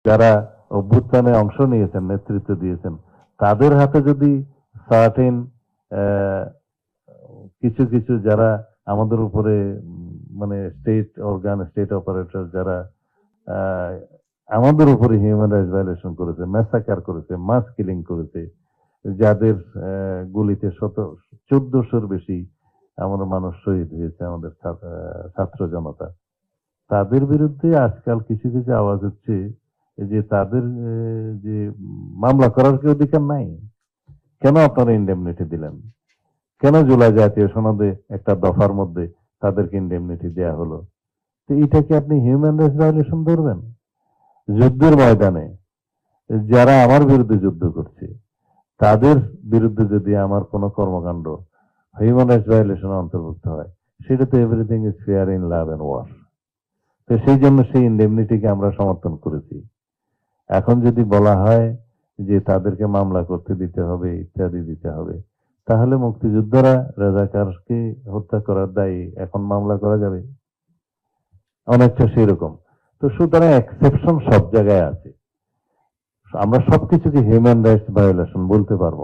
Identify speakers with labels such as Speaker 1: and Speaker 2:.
Speaker 1: যারা অভ্যুত্থানে অংশ নিয়েছেন, নেতৃত্ব দিয়েছেন, তাদের হাতে যদি সার্টেন কিছু কিছু যারা আমাদের উপরে মানে স্টেট অর্গান, স্টেট অপারেটর যারা আহ, আমাদের উপরে হিউম্যান রাইটস ভায়োলেশন করেছে, ম্যাসাকার করেছে, মাস কিলিং করেছে, যাদের গুলিতে 1400-র বেশি আমাদের মানুষ শহীদ হয়েছে, আমাদের ছাত্র জনতা, তাদের বিরুদ্ধে আজকাল কিছু কিছু আওয়াজ হচ্ছে যে তাদের যে মামলা করার কি অধিকার নাই? কেন আপনারা ইন্ডেমনিটি দিলেন? কেন জুলাই জাতীয় সনদে একটা দফার মধ্যে তাদেরকে ইন্ডেমনিটি দেয়া হলো? তো এটাকে আপনি হিউম্যান রাইটস ভায়োলেশন ধরবেন? যুদ্ধের ময়দানে যারা আমার বিরুদ্ধে যুদ্ধ করছে তাদের বিরুদ্ধে যদি আমার কোনো কর্মকাণ্ড হিউম্যান রাইটস ভায়োলেশনের অন্তর্ভুক্ত হয়, সেটা তো everything is fair in love and war. তো সেই জন্য সেই ইন্ডেমনিটিকে আমরা সমর্থন করেছি। এখন যদি বলা হয় যে তাদেরকে মামলা করতে দিতে হবে, ইত্যাদি দিতে হবে, তাহলে মুক্তিযোদ্ধারা রাজাকারকে হত্যা করার দায়ী এখন মামলা করা যাবে? অনেকটা সেরকম। তো সুতরাং এক্সেপশন সব জায়গায় আছে। আমরা সবকিছুকে হিউম্যান রাইটস ভায়োলেশন বলতে পারবো